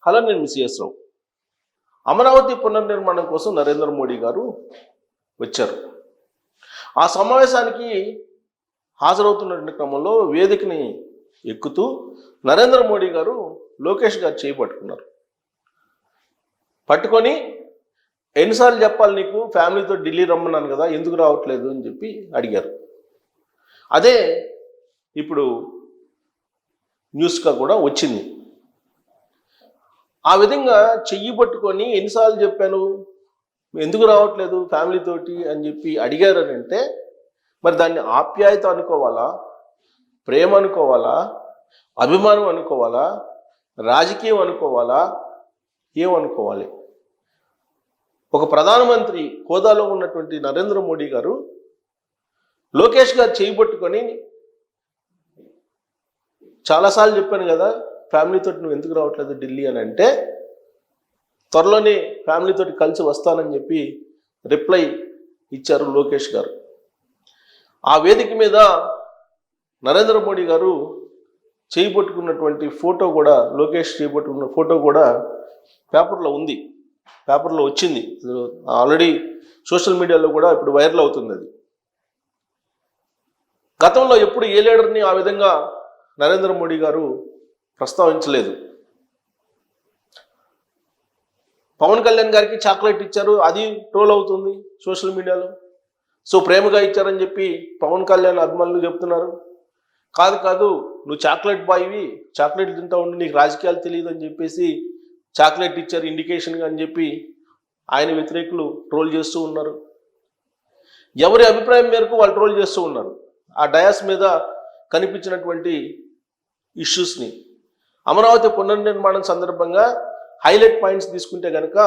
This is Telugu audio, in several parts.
హలో, నేను మిస్ రావు. అమరావతి పునర్నిర్మాణం కోసం నరేంద్ర మోడీ గారు వచ్చారు. ఆ సమావేశానికి హాజరవుతున్న క్రమంలో వేదికని ఎక్కుతూ నరేంద్ర మోడీ గారు లోకేష్ గారు చేయి పట్టుకొని ఎన్నిసార్లు చెప్పాలి నీకు, ఫ్యామిలీతో ఢిల్లీ రమ్మన్నాను కదా, ఎందుకు రావట్లేదు అని చెప్పి అడిగారు. అదే ఇప్పుడు న్యూస్గా కూడా వచ్చింది. ఆ విధంగా చెయ్యి పట్టుకొని ఎన్నిసార్లు చెప్పాను, ఎందుకు రావట్లేదు ఫ్యామిలీతోటి అని చెప్పి అడిగారని అంటే, మరి దాన్ని ఆప్యాయత అనుకోవాలా, ప్రేమ అనుకోవాలా, అభిమానం అనుకోవాలా, రాజకీయం అనుకోవాలా, ఏమనుకోవాలి? ఒక ప్రధానమంత్రి హోదాలో ఉన్నటువంటి నరేంద్ర మోడీ గారు లోకేష్ గారు చేయి పట్టుకొని చాలాసార్లు చెప్పాను కదా ఫ్యామిలీతో నువ్వు ఎందుకు రావట్లేదు ఢిల్లీ అని అంటే, త్వరలోనే ఫ్యామిలీతోటి కలిసి వస్తానని చెప్పి రిప్లై ఇచ్చారు లోకేష్ గారు. ఆ వేదిక మీద నరేంద్ర మోడీ గారు చేయి పట్టుకున్నటువంటి ఫోటో కూడా, లోకేష్ చేయి పట్టుకున్న ఫోటో కూడా పేపర్లో ఉంది, పేపర్లో వచ్చింది. ఆల్రెడీ సోషల్ మీడియాలో కూడా ఇప్పుడు వైరల్ అవుతుంది. అది గతంలో ఎప్పుడు ఏ లీడర్ని ఆ విధంగా నరేంద్ర మోడీ గారు ప్రస్తావించలేదు. పవన్ కళ్యాణ్ గారికి చాక్లెట్ ఇచ్చారు, అది ట్రోల్ అవుతుంది సోషల్ మీడియాలో. సో ప్రేమగా ఇచ్చారని చెప్పి పవన్ కళ్యాణ్ అభిమానులు చెప్తున్నారు. కాదు నువ్వు చాక్లెట్ బాయ్వి, చాక్లెట్ తింటా ఉండి నీకు రాజకీయాలు తెలియదు అని చెప్పేసి చాక్లెట్ ఇచ్చారు ఇండికేషన్గా అని చెప్పి ఆయన వ్యతిరేకులు ట్రోల్ చేస్తూ ఉన్నారు. ఎవరి అభిప్రాయం మేరకు వాళ్ళు ట్రోల్ చేస్తూ ఉన్నారు. ఆ డయాస్ మీద కనిపించినటువంటి ఇష్యూస్ని అమరావతి పునర్నిర్మాణం సందర్భంగా హైలైట్ పాయింట్స్ తీసుకుంటే కనుక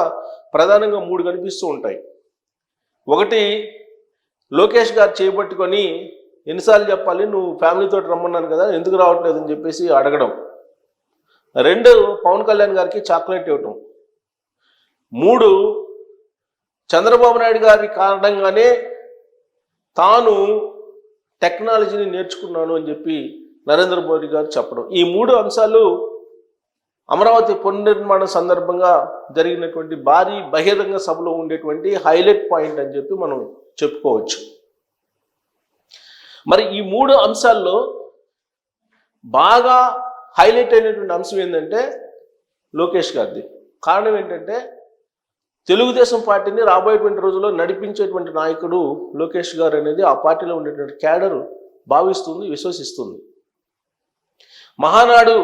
ప్రధానంగా 3 కనిపిస్తూ ఉంటాయి. ఒకటి, లోకేష్ గారు చేపట్టుకొని ఎన్నిసార్లు చెప్పాలి, నువ్వు ఫ్యామిలీతో రమ్మన్నాను కదా ఎందుకు రావట్లేదు అని చెప్పేసి అడగడం. 2, పవన్ కళ్యాణ్ గారికి చాక్లెట్ ఇవ్వటం. 3, చంద్రబాబు నాయుడు గారి కారణంగానే తాను టెక్నాలజీని నేర్చుకున్నాను అని చెప్పి నరేంద్ర మోడీ గారు చెప్పడం. ఈ 3 అంశాలు అమరావతి పునర్నిర్మాణం సందర్భంగా జరిగినటువంటి భారీ బహిరంగ సభలో ఉండేటువంటి హైలైట్ పాయింట్ అని చెప్పి మనం చెప్పుకోవచ్చు. మరి ఈ 3 అంశాల్లో బాగా హైలైట్ అయినటువంటి అంశం ఏంటంటే లోకేష్ గారిది. కారణం ఏంటంటే తెలుగుదేశం పార్టీని రాబోయేటువంటి రోజుల్లో నడిపించేటువంటి నాయకుడు లోకేష్ గారు అనేది ఆ పార్టీలో ఉండేటువంటి క్యాడర్ భావిస్తుంది, విశ్వసిస్తుంది. మహానాడు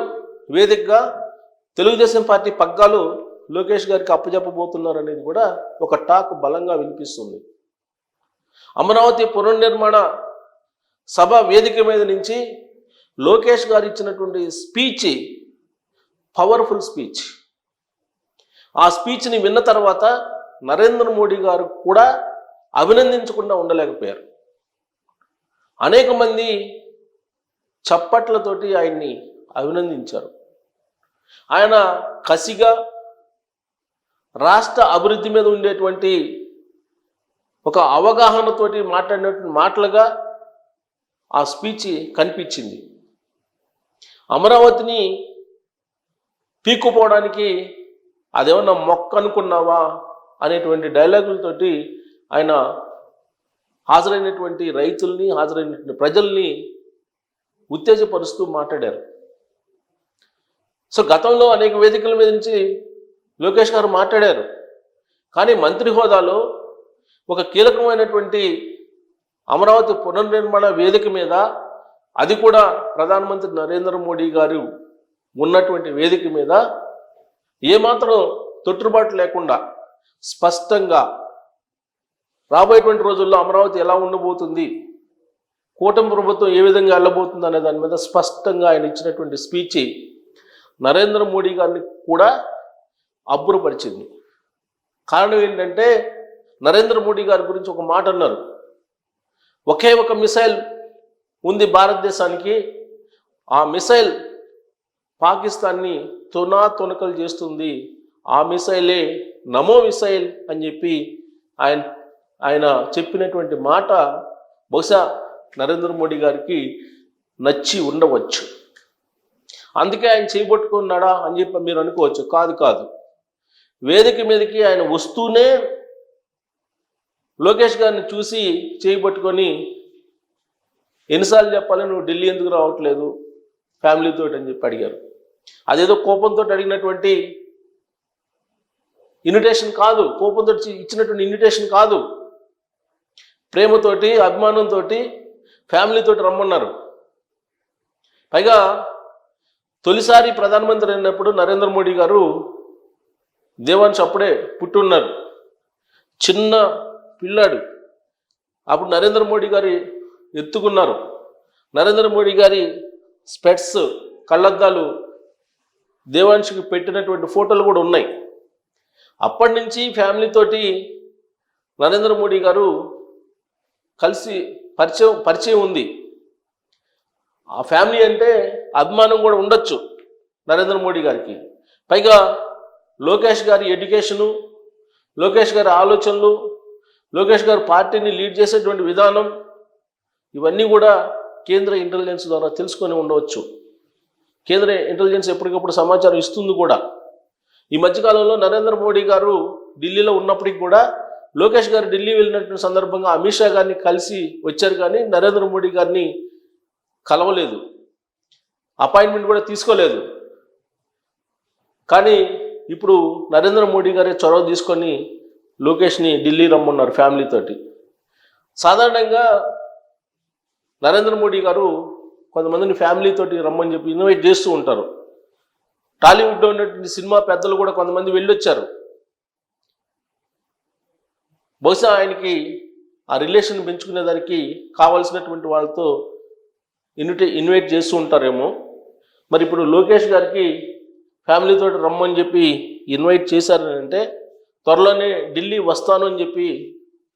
వేదికగా తెలుగుదేశం పార్టీ పగ్గాలు లోకేష్ గారికి అప్పచెప్పబోతున్నారు అనేది కూడా ఒక టాక్ బలంగా వినిపిస్తుంది. అమరావతి పునర్నిర్మాణ సభ వేదిక మీద నుంచి లోకేష్ గారు ఇచ్చినటువంటి స్పీచ్ పవర్ఫుల్ స్పీచ్. ఆ స్పీచ్ని విన్న తర్వాత నరేంద్ర మోడీ గారు కూడా అభినందించకుండా ఉండలేకపోయారు. అనేక మంది చప్పట్లతోటి ఆయన్ని అభినందించారు. ఆయన కసిగా రాష్ట్ర అభివృద్ధి మీద ఉండేటువంటి ఒక అవగాహనతోటి మాట్లాడినటువంటి మాటలుగా ఆ స్పీచ్ కనిపించింది. అమరావతిని పీక్కుపోవడానికి అదేమన్నా మొక్క అనుకున్నావా అనేటువంటి డైలాగులతోటి ఆయన హాజరైనటువంటి రైతుల్ని, హాజరైనటువంటి ప్రజల్ని ఉత్తేజపరుస్తూ మాట్లాడారు. సో గతంలో అనేక వేదికల మీద నుంచి లోకేష్ గారు మాట్లాడారు. కానీ మంత్రి హోదాలో ఒక కీలకమైనటువంటి అమరావతి పునర్నిర్మాణ వేదిక మీద, అది కూడా ప్రధానమంత్రి నరేంద్ర మోడీ గారు ఉన్నటువంటి వేదిక మీద ఏమాత్రం తొట్టుబాటు లేకుండా స్పష్టంగా రాబోయేటువంటి రోజుల్లో అమరావతి ఎలా ఉండబోతుంది, కూటమి ప్రభుత్వం ఏ విధంగా వెళ్ళబోతుంది అనే దాని మీద స్పష్టంగా ఆయన ఇచ్చినటువంటి స్పీచ్ నరేంద్ర మోడీ గారిని కూడా అబ్బురపరిచింది. కారణం ఏంటంటే నరేంద్ర మోడీ గారి గురించి ఒక మాట అన్నారు. ఒకే ఒక మిసైల్ ఉంది భారతదేశానికి, ఆ మిసైల్ పాకిస్తాన్ని తునకలు చేస్తుంది, ఆ మిసైలే నమో మిసైల్ అని చెప్పి ఆయన చెప్పినటువంటి మాట బహుశా నరేంద్ర మోడీ గారికి నచ్చి ఉండవచ్చు. అందుకే ఆయన చేయబట్టుకున్నాడా అని చెప్పి మీరు అనుకోవచ్చు. కాదు కాదు, వేదిక మీదకి ఆయన వస్తూనే లోకేష్ గారిని చూసి చేయబట్టుకొని ఎన్నిసార్లు చెప్పాలి, నువ్వు ఢిల్లీ ఎందుకు రావట్లేదు ఫ్యామిలీతో అని చెప్పి అడిగారు. అదేదో కోపంతో అడిగినటువంటి ఇన్విటేషన్ కాదు, కోపంతో ఇచ్చినటువంటి ఇన్విటేషన్ కాదు, ప్రేమతోటి అభిమానంతో ఫ్యామిలీతోటి రమ్మన్నారు. పైగా తొలిసారి ప్రధానమంత్రి అయినప్పుడు నరేంద్ర మోడీ గారు దేవాంశ్ అప్పుడే పుట్టున్నారు, చిన్న పిల్లాడు. అప్పుడు నరేంద్ర మోడీ గారి ఎత్తుకున్నారు. నరేంద్ర మోడీ గారి స్పెట్స్ కళ్ళద్దాలు దేవాంశ్కి పెట్టినటువంటి ఫోటోలు కూడా ఉన్నాయి. అప్పటి నుంచి ఫ్యామిలీతోటి నరేంద్ర మోడీ గారు కలిసి పరిచయం ఉంది. ఆ ఫ్యామిలీ అంటే అభిమానం కూడా ఉండొచ్చు నరేంద్ర మోడీ గారికి. పైగా లోకేష్ గారి ఎడ్యుకేషను, లోకేష్ గారి ఆలోచనలు, లోకేష్ గారు పార్టీని లీడ్ చేసేటువంటి విధానం, ఇవన్నీ కూడా కేంద్ర ఇంటెలిజెన్స్ ద్వారా తెలుసుకొని ఉండవచ్చు. కేంద్ర ఇంటెలిజెన్స్ ఎప్పటికప్పుడు సమాచారం ఇస్తుంది కూడా. ఈ మధ్యకాలంలో నరేంద్ర మోడీ గారు ఢిల్లీలో ఉన్నప్పటికీ కూడా లోకేష్ గారు ఢిల్లీ వెళ్ళినటువంటి సందర్భంగా అమిత్ షా గారిని కలిసి వచ్చారు, కానీ నరేంద్ర మోడీ గారిని కలవలేదు, అపాయింట్మెంట్ కూడా తీసుకోలేదు. కానీ ఇప్పుడు నరేంద్ర మోడీ గారే చొరవ తీసుకొని లోకేష్ని ఢిల్లీ రమ్మన్నారు ఫ్యామిలీతోటి. సాధారణంగా నరేంద్ర మోడీ గారు కొంతమందిని ఫ్యామిలీతోటి రమ్మని చెప్పి ఇన్వైట్ చేస్తూ ఉంటారు. టాలీవుడ్లో ఉన్నటువంటి సినిమా పెద్దలు కూడా కొంతమంది వెళ్ళొచ్చారు. బహుశా ఆయనకి ఆ రిలేషన్ పెంచుకునేదానికి కావాల్సినటువంటి వాళ్ళతో ఇన్వైట్ చేస్తూ ఉంటారేమో. మరి ఇప్పుడు లోకేష్ గారికి ఫ్యామిలీతో రమ్మని చెప్పి ఇన్వైట్ చేశారంటే త్వరలోనే ఢిల్లీ వస్తాను అని చెప్పి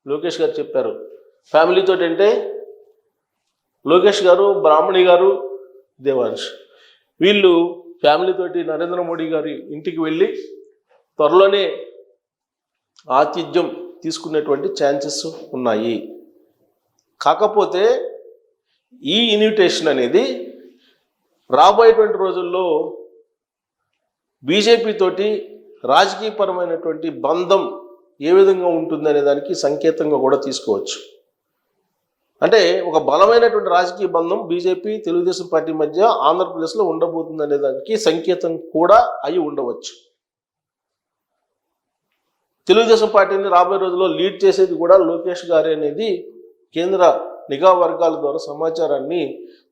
లోకేష్ గారు చెప్పారు. ఫ్యామిలీతో అంటే లోకేష్ గారు, బ్రాహ్మణి గారు, దేవాంశ్, వీళ్ళు ఫ్యామిలీతోటి నరేంద్ర మోడీ గారి ఇంటికి వెళ్ళి త్వరలోనే ఆతిథ్యం తీసుకునేటువంటి ఛాన్సెస్ ఉన్నాయి. కాకపోతే ఈ ఇన్విటేషన్ అనేది రాబోయేటువంటి రోజుల్లో బీజేపీ తోటి రాజకీయపరమైనటువంటి బంధం ఏ విధంగా ఉంటుందనే దానికి సంకేతంగా కూడా తీసుకోవచ్చు. అంటే ఒక బలమైనటువంటి రాజకీయ బంధం బీజేపీ తెలుగుదేశం పార్టీ మధ్య ఆంధ్రప్రదేశ్లో ఉండబోతుంది అనే దానికి సంకేతం కూడా అయి ఉండవచ్చు. తెలుగుదేశం పార్టీని రాబోయే రోజుల్లో లీడ్ చేసేది కూడా లోకేష్ గారే అనేది కేంద్ర నిఘా వర్గాల ద్వారా సమాచారాన్ని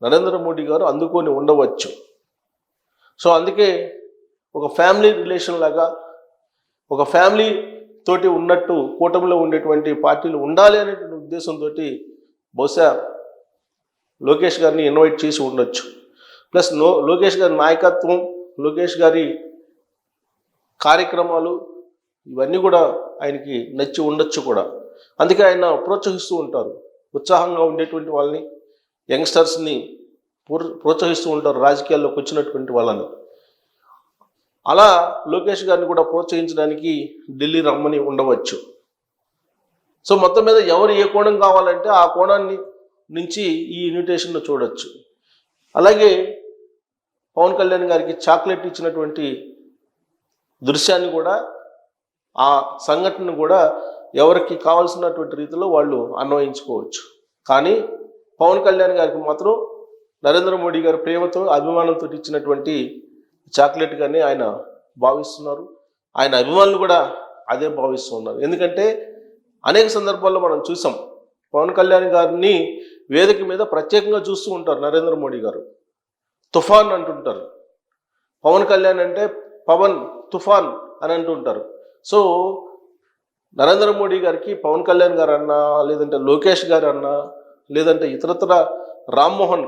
నరేంద్ర మోడీ గారు అందుకొని ఉండవచ్చు. సో అందుకే ఒక ఫ్యామిలీ రిలేషన్ లాగా, ఒక ఫ్యామిలీ తోటి ఉన్నట్టు కూటమిలో ఉండేటువంటి పార్టీలు ఉండాలి అనేటువంటి ఉద్దేశంతో బహుశా లోకేష్ గారిని ఇన్వైట్ చేసి ఉండొచ్చు. ప్లస్ లోకేష్ గారి నాయకత్వం, లోకేష్ గారి కార్యక్రమాలు ఇవన్నీ కూడా ఆయనకి నచ్చి ఉండొచ్చు కూడా. అందుకే ఆయన ప్రోత్సహిస్తూ ఉంటారు. ఉత్సాహంగా ఉండేటువంటి వాళ్ళని, యంగ్స్టర్స్ని ప్రోత్సహిస్తూ ఉంటారు, రాజకీయాల్లోకి వచ్చినటువంటి వాళ్ళని. అలా లోకేష్ గారిని కూడా ప్రోత్సహించడానికి ఢిల్లీ రమ్మని ఉండవచ్చు. సో మొత్తం మీద ఎవరు ఏ కోణం కావాలంటే ఆ కోణాన్ని నుంచి ఈ ఇన్విటేషన్ను చూడొచ్చు. అలాగే పవన్ కళ్యాణ్ గారికి చాక్లెట్ ఇచ్చినటువంటి దృశ్యాన్ని కూడా, ఆ సంఘటనను కూడా ఎవరికి కావాల్సినటువంటి రీతిలో వాళ్ళు అన్వయించుకోవచ్చు. కానీ పవన్ కళ్యాణ్ గారికి మాత్రం నరేంద్ర మోడీ గారు ప్రేమతో, అభిమానంతో ఇచ్చినటువంటి చాక్లెట్గానే ఆయన భావిస్తున్నారు. ఆయన అభిమానులు కూడా అదే భావిస్తున్నారు. ఎందుకంటే అనేక సందర్భాల్లో మనం చూసాం, పవన్ కళ్యాణ్ గారిని వేదిక మీద ప్రత్యేకంగా చూస్తూ ఉంటారు నరేంద్ర మోడీ గారు. తుఫాన్ అంటుంటారు, పవన్ కళ్యాణ్ అంటే పవన్ తుఫాన్ అని అంటుంటారు. సో నరేంద్ర మోడీ గారికి పవన్ కళ్యాణ్ గారు అన్నా, లేదంటే లోకేష్ గారు అన్నా, లేదంటే ఇతరత్ర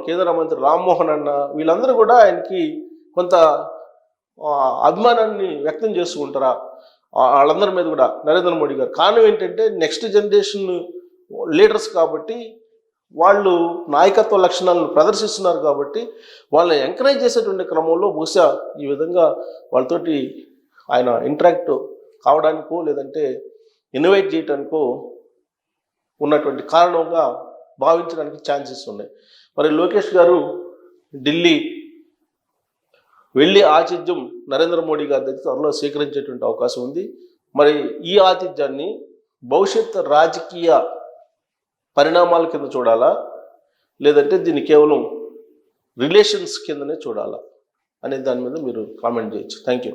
కేంద్ర మంత్రి రామ్మోహన్ అన్నా, వీళ్ళందరూ కూడా ఆయనకి కొంత అభిమానాన్ని వ్యక్తం చేస్తూ ఉంటారా వాళ్ళందరి మీద కూడా నరేంద్ర మోడీ గారు. కారణం ఏంటంటే నెక్స్ట్ జనరేషన్ లీడర్స్ కాబట్టి, వాళ్ళు నాయకత్వ లక్షణాలను ప్రదర్శిస్తున్నారు కాబట్టి వాళ్ళని ఎంకరేజ్ చేసేటువంటి క్రమంలో బహుశా ఈ విధంగా వాళ్ళతోటి ఆయన ఇంటరాక్ట్ కావడానికో లేదంటే ఇన్వైట్ చేయడానికో ఉన్నటువంటి కారణంగా భావించడానికి ఛాన్సెస్ ఉన్నాయి. మరి లోకేష్ గారు ఢిల్లీ వెళ్ళి ఆతిథ్యం నరేంద్ర మోడీ గారి దగ్గర త్వరలో స్వీకరించేటువంటి అవకాశం ఉంది. మరి ఈ ఆతిథ్యాన్ని భవిష్యత్ రాజకీయ పరిణామాల కింద చూడాలా, లేదంటే దీన్ని కేవలం రిలేషన్స్ కిందనే చూడాలా అనే దాని మీద మీరు కామెంట్ చేయొచ్చు. Thank you.